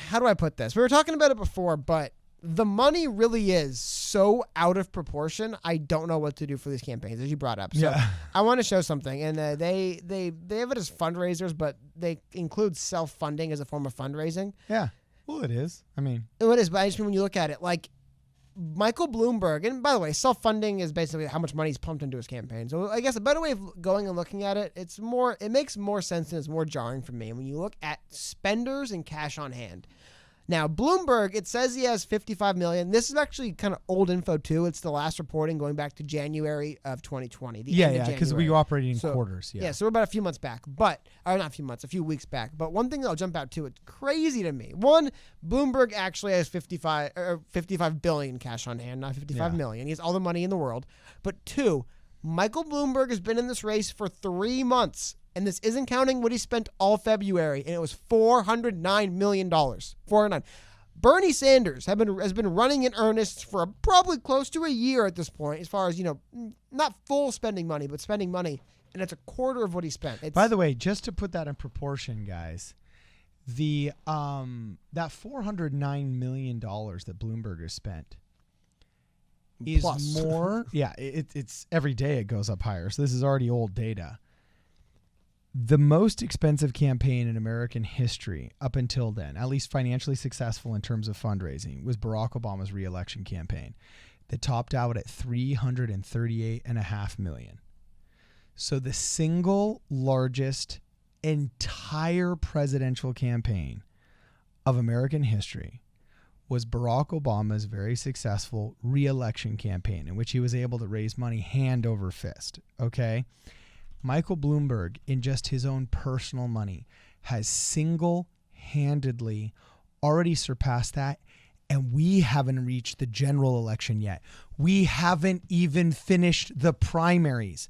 how do I put this? We were talking about it before, but the money really is so out of proportion. I don't know what to do for these campaigns, as you brought up. So I want to show something, and they have it as fundraisers, but they include self-funding as a form of fundraising. Yeah. Well, it is. I mean, it is, but I just mean when you look at it, like Michael Bloomberg, and by the way, self-funding is basically how much money is pumped into his campaign. So I guess a better way of going and looking at it, it makes more sense and it's more jarring for me when you look at spenders and cash on hand. Now, Bloomberg, it says he has $55 million. This is actually kind of old info, too. It's the last reporting going back to January of 2020. Because we operated in quarters. Yeah, so we're about a few months back. Not a few months, a few weeks back. But one thing that'll jump out, too, it's crazy to me. One, Bloomberg actually has 55 billion cash on hand, not 55 million. He has all the money in the world. But two, Michael Bloomberg has been in this race for 3 months. And this isn't counting what he spent all February, and it was $409 million. $409. Bernie Sanders has been running in earnest for probably close to a year at this point, as far as, not full spending money, but spending money, and it's a quarter of what he spent. By the way, just to put that in proportion, guys, the that $409 million that Bloomberg has spent is plus more. Yeah, it's every day it goes up higher. So this is already old data. The most expensive campaign in American history up until then, at least financially successful in terms of fundraising, was Barack Obama's re-election campaign that topped out at $338.5 million. So the single largest entire presidential campaign of American history was Barack Obama's very successful re-election campaign, in which he was able to raise money hand over fist. Okay? Michael Bloomberg, in just his own personal money, has single-handedly already surpassed that, and we haven't reached the general election yet. We haven't even finished the primaries.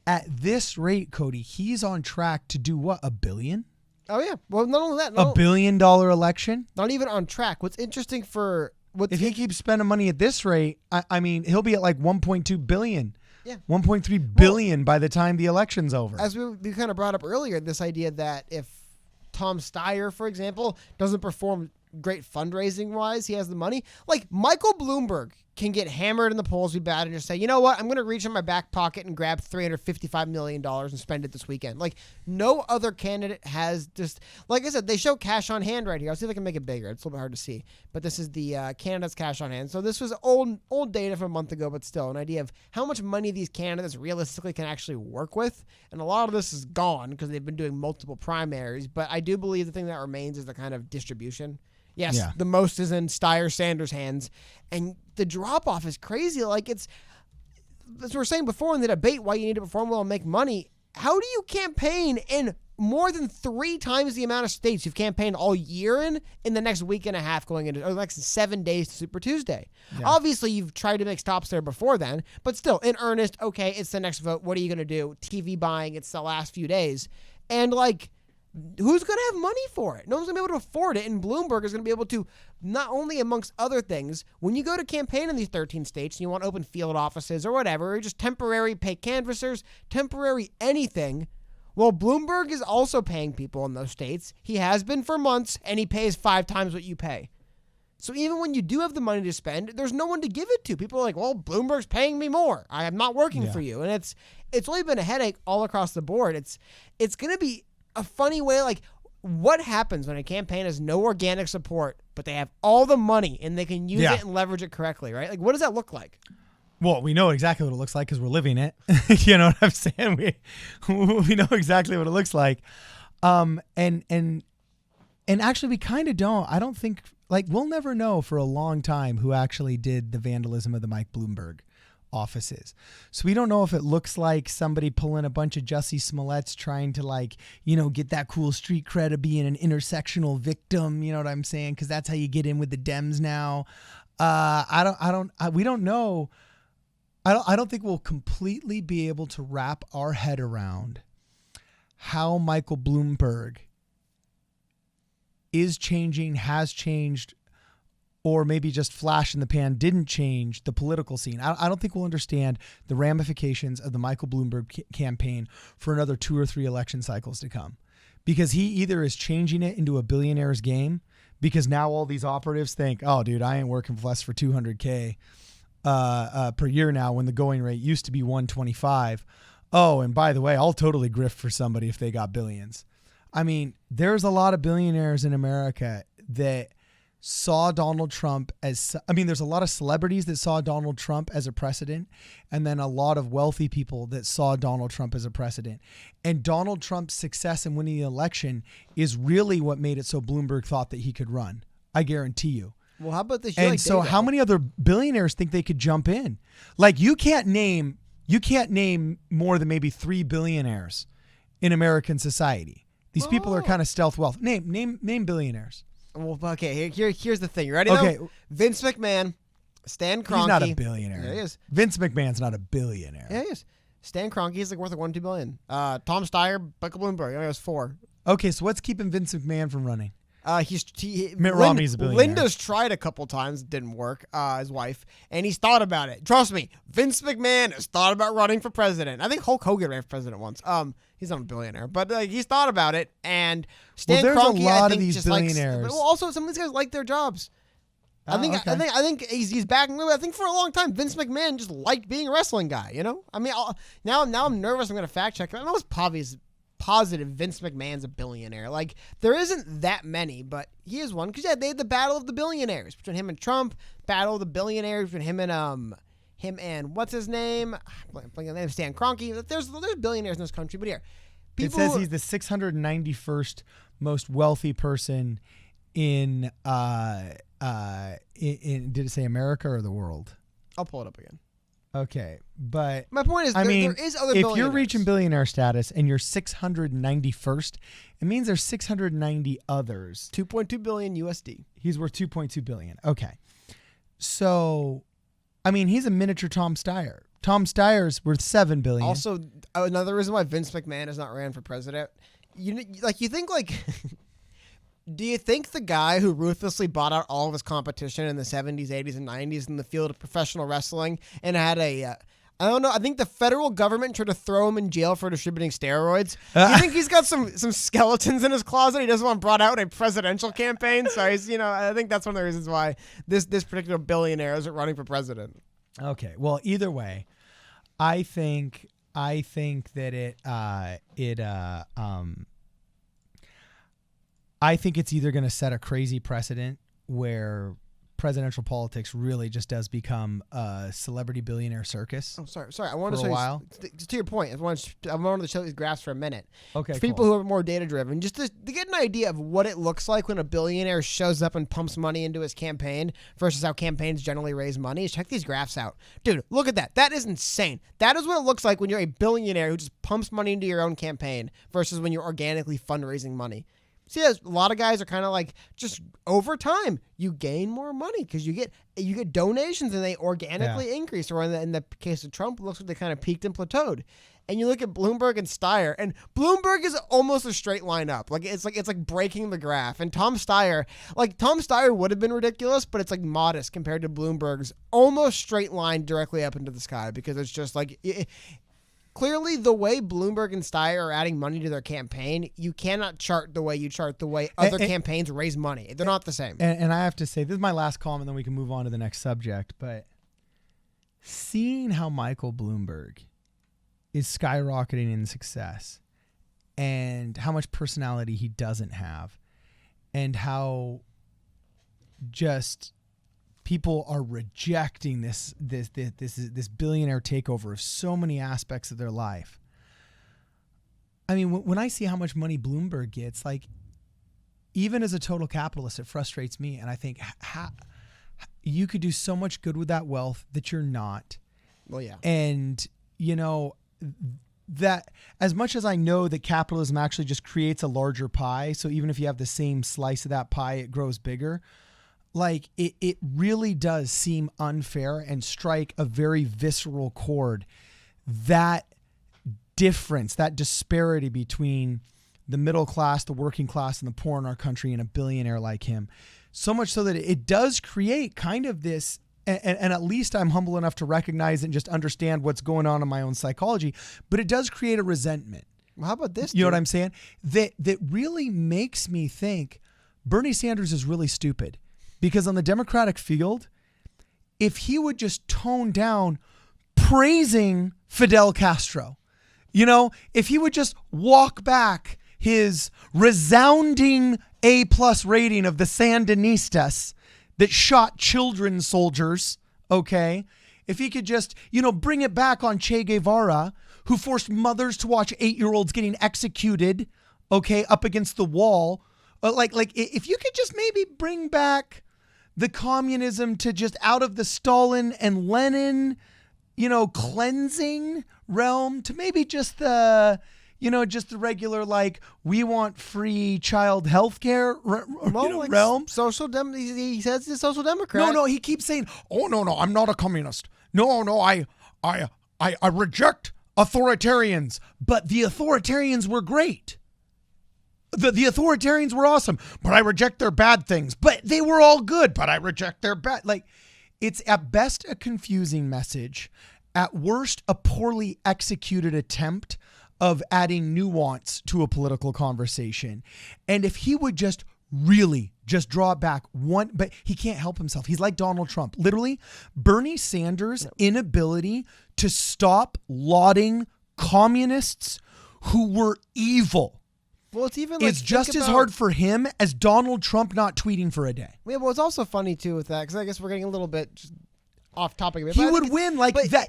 At this rate, Cody, he's on track to do what, $1 billion? Oh, yeah. Well, not only that. $1 billion election? Not even on track. What's interesting if he keeps spending money at this rate, I mean, he'll be at like $1.2 billion. Yeah. $1.3 billion by the time the election's over. As we kind of brought up earlier, this idea that if Tom Steyer, for example, doesn't perform great fundraising-wise, he has the money. Like, Michael Bloomberg can get hammered in the polls, be bad, and just say, you know what, I'm going to reach in my back pocket and grab $355 million and spend it this weekend. Like, no other candidate has just, like I said, they show cash on hand right here. I'll see if I can make it bigger. It's a little bit hard to see. But this is the candidates' cash on hand. So this was old data from a month ago, but still an idea of how much money these candidates realistically can actually work with. And a lot of this is gone because they've been doing multiple primaries. But I do believe the thing that remains is the kind of distribution. Yes, The most is in Steyer-Sanders' hands. And the drop-off is crazy. Like, it's, as we were saying before in the debate, why you need to perform well and make money. How do you campaign in more than 3 times the amount of states you've campaigned all year in the next week and a half going into, or the next 7 days to Super Tuesday? Yeah. Obviously, you've tried to make stops there before then, but still, in earnest, okay, it's the next vote. What are you going to do? TV buying, it's the last few days. And, like, who's going to have money for it? No one's going to be able to afford it, and Bloomberg is going to be able to, not only amongst other things, when you go to campaign in these 13 states and you want to open field offices or whatever, or just temporary pay canvassers, temporary anything, well, Bloomberg is also paying people in those states. He has been for months, and he pays 5 times what you pay. So even when you do have the money to spend, there's no one to give it to. People are like, well, Bloomberg's paying me more. I am not working for you. And it's really been a headache all across the board. It's going to be a funny way, like, what happens when a campaign has no organic support, but they have all the money and they can use it and leverage it correctly, right? Like, what does that look like? Well, we know exactly what it looks like because we're living it. You know what I'm saying? We know exactly what it looks like. And actually, we kind of don't. I don't think, like, we'll never know for a long time who actually did the vandalism of the Mike Bloomberg offices. So we don't know if it looks like somebody pulling a bunch of Jussie Smolletts trying to, like, you know, get that cool street cred of being an intersectional victim. You know what I'm saying? Because that's how you get in with the Dems now. We don't know. I don't think we'll completely be able to wrap our head around how Michael Bloomberg is changing, has changed, or maybe just flash in the pan didn't change the political scene. I don't think we'll understand the ramifications of the Michael Bloomberg campaign for another 2 or 3 election cycles to come, because he either is changing it into a billionaire's game because now all these operatives think, oh, dude, I ain't working for less for $200K per year now when the going rate used to be 125. Oh, and by the way, I'll totally grift for somebody if they got billions. I mean, there's a lot of billionaires in America that saw Donald Trump as, I mean, there's a lot of celebrities that saw Donald Trump as a precedent, and then a lot of wealthy people that saw Donald Trump as a precedent. And Donald Trump's success in winning the election is really what made it so Bloomberg thought that he could run. I guarantee you. Well, how about this? And so how many other billionaires think they could jump in? Like you can't name more than maybe 3 billionaires in American society. These people are kind of stealth wealth. Name billionaires. Well, okay, here's the thing. You ready? Okay. Though? Vince McMahon, Stan Kroenke. He's not a billionaire. Yeah, he is. Vince McMahon's not a billionaire. Yeah, he is. Stan Kroenke is like worth like $1-2 billion. Tom Steyer, Michael Bloomberg, he has 4. Okay, so what's keeping Vince McMahon from running? Mitt Romney's a billionaire. Linda's tried a couple times, didn't work. His wife, and he's thought about it. Trust me, Vince McMahon has thought about running for president. I think Hulk Hogan ran for president once. He's not a billionaire, but he's thought about it. And Stan there's Kroenke, a lot I of think, these just billionaires. Likes, well, also some of these guys like their jobs. I think he's backing away. I think for a long time, Vince McMahon just liked being a wrestling guy. You know, I mean, now I'm nervous. I'm going to fact check. I know it's positive Vince McMahon's a billionaire. Like, there isn't that many, but he is one. Because, they had the battle of the billionaires between him and Trump, battle of the billionaires between him and what's his name? Stan Kroenke. There's billionaires in this country, but here. It says he's the 691st most wealthy person in did it say America or the world? I'll pull it up again. Okay, but my point is, there is other if you're reaching billionaire status and you're 691st, it means there's 690 others. 2.2 billion USD. He's worth 2.2 billion. Okay, so I mean, he's a miniature Tom Steyer. Tom Steyer's worth $7 billion. Also, another reason why Vince McMahon has not ran for president. You think do you think the guy who ruthlessly bought out all of his competition in the 70s, 80s, and 90s in the field of professional wrestling and had I don't know, I think the federal government tried to throw him in jail for distributing steroids. You think he's got some skeletons in his closet he doesn't want brought out in a presidential campaign? So he's, I think that's one of the reasons why this particular billionaire isn't running for president. Okay. Well, either way, I think that I think it's either going to set a crazy precedent where presidential politics really just does become a celebrity billionaire circus. Oh, sorry. I want to for a while. To your point, I wanted to show these graphs for a minute. Okay, for people who are more data driven, just to get an idea of what it looks like when a billionaire shows up and pumps money into his campaign versus how campaigns generally raise money. Check these graphs out, dude. Look at that. That is insane. That is what it looks like when you're a billionaire who just pumps money into your own campaign versus when you're organically fundraising money. See, a lot of guys are kind of like, just over time, you gain more money because you get donations and they organically increase. Or in the case of Trump, it looks like they kind of peaked and plateaued. And you look at Bloomberg and Steyer, and Bloomberg is almost a straight line up. It's like breaking the graph. And Tom Steyer would have been ridiculous, but it's like modest compared to Bloomberg's almost straight line directly up into the sky because it's just like. Clearly, the way Bloomberg and Steyer are adding money to their campaign, you cannot chart the way you chart the way other campaigns raise money. They're not the same. And I have to say, this is my last comment, then we can move on to the next subject. But seeing how Michael Bloomberg is skyrocketing in success and how much personality he doesn't have and how just people are rejecting this billionaire takeover of so many aspects of their life. I mean, when I see how much money Bloomberg gets, like, even as a total capitalist, it frustrates me. And I think you could do so much good with that wealth that you're not. Well, yeah. And, that as much as I know that capitalism actually just creates a larger pie, so even if you have the same slice of that pie, it grows bigger. Like, it really does seem unfair and strike a very visceral chord. That difference, that disparity between the middle class, the working class, and the poor in our country and a billionaire like him. So much so that it does create kind of this, and at least I'm humble enough to recognize and just understand what's going on in my own psychology, but it does create a resentment. Well, how about this? You know what I'm saying? That really makes me think, Bernie Sanders is really stupid because on the Democratic field, if he would just tone down praising Fidel Castro, if he would just walk back his resounding A+ rating of the Sandinistas that shot children soldiers, okay? If he could just, bring it back on Che Guevara, who forced mothers to watch 8-year-olds getting executed, okay, up against the wall. If you could just maybe bring back the communism to just out of the Stalin and Lenin, cleansing realm to maybe just the, just the regular, we want free child health care realm. He says he's a social democrat. No, he keeps saying, oh, no, I'm not a communist. No, I reject authoritarians, but the authoritarians were great. The authoritarians were awesome, but I reject their bad things. But they were all good, but I reject their bad. It's at best a confusing message, at worst a poorly executed attempt of adding nuance to a political conversation. And if he would just really just draw it back but he can't help himself. He's like Donald Trump. Literally, Bernie Sanders' inability to stop lauding communists who were evil. Well, it's even it's just as hard for him as Donald Trump not tweeting for a day. Yeah, well, it's also funny too with that because I guess we're getting a little bit just off topic. He would win that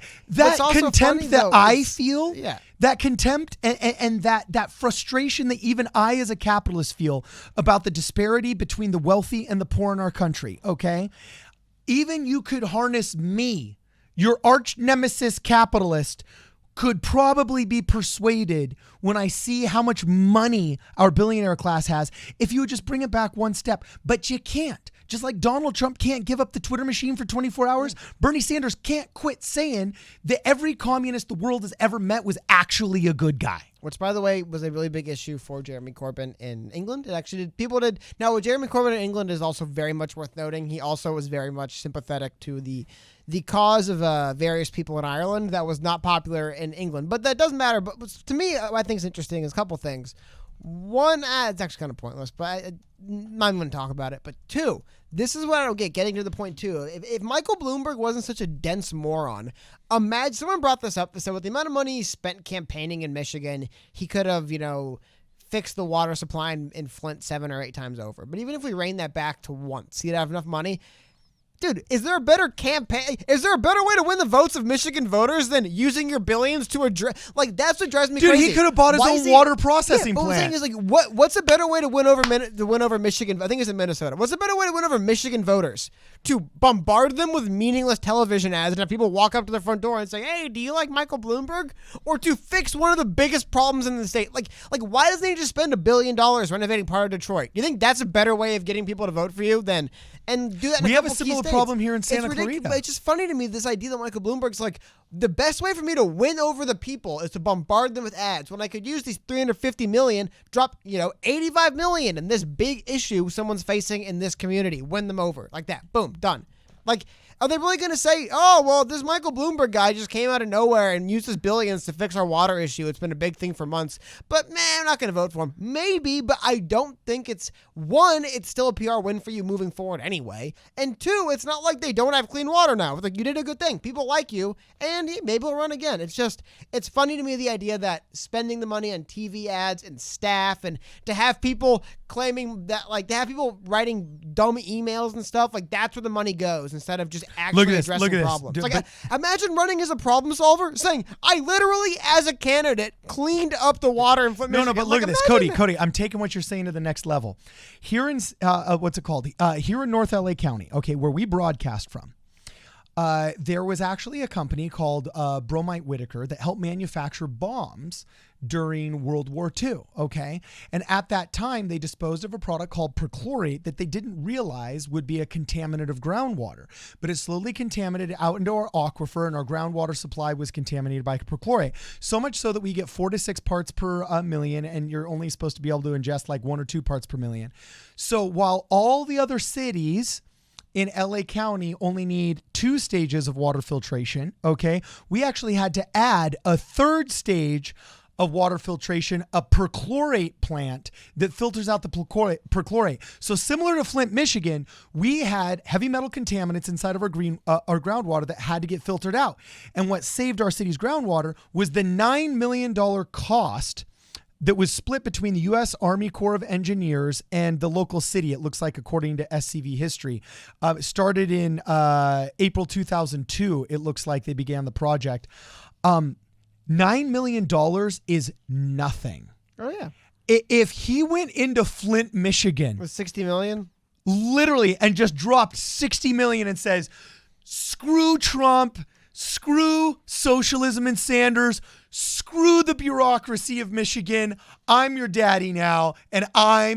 contempt that I feel. Yeah. That contempt and that frustration that even I as a capitalist feel about the disparity between the wealthy and the poor in our country. Okay, even you could harness me, your arch nemesis capitalist, could probably be persuaded when I see how much money our billionaire class has if you would just bring it back one step. But you can't. Just like Donald Trump can't give up the Twitter machine for 24 hours, Bernie Sanders can't quit saying that every communist the world has ever met was actually a good guy. Which, by the way, was a really big issue for Jeremy Corbyn in England. It actually did. Now, Jeremy Corbyn in England is also very much worth noting. He also was very much sympathetic to the cause of various people in Ireland that was not popular in England. But that doesn't matter. But to me, what I think is interesting is a couple things. One, it's actually kind of pointless, but I'm not even going to talk about it. But two, this is what I don't get, getting to the point too. If Michael Bloomberg wasn't such a dense moron, imagine, someone brought this up, they said with the amount of money he spent campaigning in Michigan, he could have, fixed the water supply in Flint 7 or 8 times over. But even if we rein that back to once, he'd have enough money. Dude, is there a better campaign? Is there a better way to win the votes of Michigan voters than using your billions to address? That's what drives me crazy. Dude, he could have bought his own water processing plant. What I'm saying is, what's a better way to win over Michigan? I think it's in Minnesota. What's a better way to win over Michigan voters? To bombard them with meaningless television ads and have people walk up to their front door and say, "Hey, do you like Michael Bloomberg?" Or to fix one of the biggest problems in the state? Why doesn't he just spend $1 billion renovating part of Detroit? You think that's a better way of getting people to vote for you than and do that? We have a similar problem here in Santa Clarita. But it's just funny to me, this idea that Michael Bloomberg's the best way for me to win over the people is to bombard them with ads when I could use these $350 million, drop, $85 million in this big issue someone's facing in this community, win them over like that. Boom, done. Are they really going to say, oh, well, this Michael Bloomberg guy just came out of nowhere and used his billions to fix our water issue. It's been a big thing for months. But, man, I'm not going to vote for him. Maybe, but I don't think it's still a PR win for you moving forward anyway. And two, it's not like they don't have clean water now. It's you did a good thing. People like you, and maybe we'll run again. It's funny to me, the idea that spending the money on TV ads and staff and to have people claiming that, to have people writing dumb emails and stuff, that's where the money goes instead of just actually addressing problems. Imagine running as a problem solver, saying, I literally, as a candidate, cleaned up the water in Flint, Michigan. No, but look at this. Cody, I'm taking what you're saying to the next level. Here in, what's it called? Here in North LA County, okay, where we broadcast from, there was actually a company called Bromite Whitaker that helped manufacture bombs during World War II, okay? And at that time, they disposed of a product called perchlorate that they didn't realize would be a contaminant of groundwater. But it slowly contaminated out into our aquifer, and our groundwater supply was contaminated by perchlorate. So much so that we get 4 to 6 parts per million, and you're only supposed to be able to ingest 1 or 2 parts per million. So while all the other cities in LA County only need 2 stages of water filtration, okay? We actually had to add a 3rd stage of water filtration, a perchlorate plant that filters out the perchlorate. So similar to Flint, Michigan, we had heavy metal contaminants inside of our groundwater that had to get filtered out. And what saved our city's groundwater was the $9 million cost that was split between the U.S. Army Corps of Engineers and the local city, it looks like, according to SCV history. It started in April 2002. It looks like they began the project. $9 million is nothing. Oh, yeah. If he went into Flint, Michigan, With 60 million? literally, and just dropped 60 million and says, screw Trump, screw socialism and Sanders, screw the bureaucracy of Michigan. I'm your daddy now, and I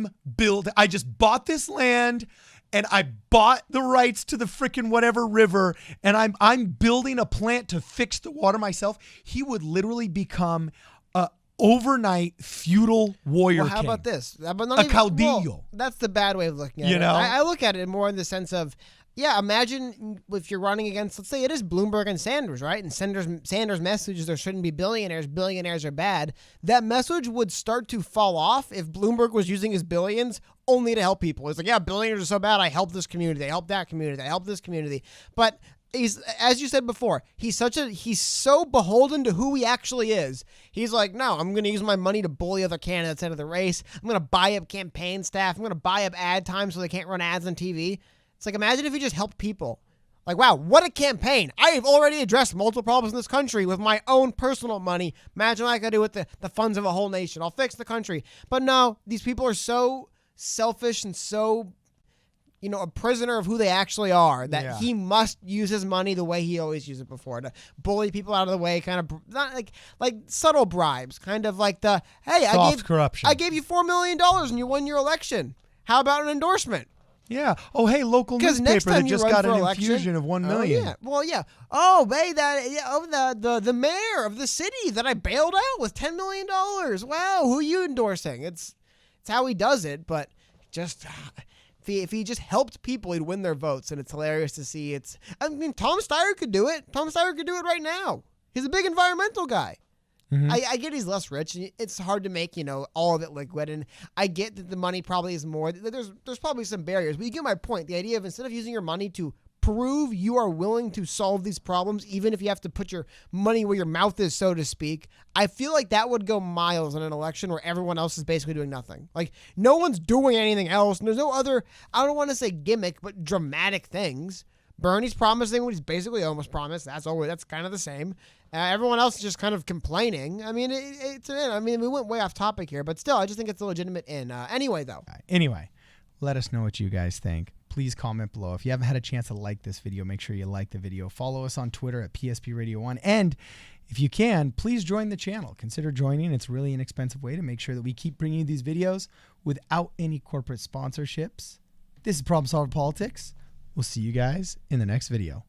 just bought this land, and I bought the rights to the frickin' whatever river, and I'm building a plant to fix the water myself. He would literally become a overnight feudal warrior Well, how king. about this? But A caudillo. Well, that's the bad way of looking at You it. know? I look at it more in the sense of, yeah, imagine if you're running against, let's say it is Bloomberg and Sanders, right? And Sanders' message is there shouldn't be billionaires. Billionaires are bad. That message would start to fall off if Bloomberg was using his billions only to help people. It's like, yeah, billionaires are so bad. I help this community. I help that community. I help this community. But he's, as you said before, he's so beholden to who he actually is. He's like, no, I'm going to use my money to bully other candidates out of the race. I'm going to buy up campaign staff. I'm going to buy up ad time so they can't run ads on TV. It's like, imagine if he just helped people. Like, wow, what a campaign. I have already addressed multiple problems in this country with my own personal money. Imagine what I could do with the funds of a whole nation. I'll fix the country. But no, these people are so selfish and so, a prisoner of who they actually are that he must use his money the way he always used it before, to bully people out of the way, kind of not like subtle bribes, kind of like the, hey, corruption. I gave you $4 million and you won your election. How about an endorsement? Yeah. Oh, hey, local newspaper that just got an infusion of $1 million. Yeah. Well, yeah. Oh, hey, the mayor of the city that I bailed out with $10 million. Wow, who are you endorsing? It's how he does it, but just if he just helped people, he'd win their votes, and it's hilarious to see. I mean, Tom Steyer could do it. Tom Steyer could do it right now. He's a big environmental guy. Mm-hmm. I get he's less rich, and it's hard to make, all of it liquid, and I get that the money probably is more. There's probably some barriers, but you get my point. The idea of instead of using your money to prove you are willing to solve these problems, even if you have to put your money where your mouth is, so to speak, I feel like that would go miles in an election where everyone else is basically doing nothing. Like, no one's doing anything else, and there's no other, I don't want to say gimmick, but dramatic things. Bernie's promising what he's basically almost promised. That's kind of the same. Everyone else is just kind of complaining. I mean, we went way off topic here, but still, I just think it's a legitimate in. Anyway, let us know what you guys think. Please comment below. If you haven't had a chance to like this video, make sure you like the video. Follow us on Twitter at PSP Radio 1. And if you can, please join the channel. Consider joining. It's really an inexpensive way to make sure that we keep bringing you these videos without any corporate sponsorships. This is Problem Solver Politics. We'll see you guys in the next video.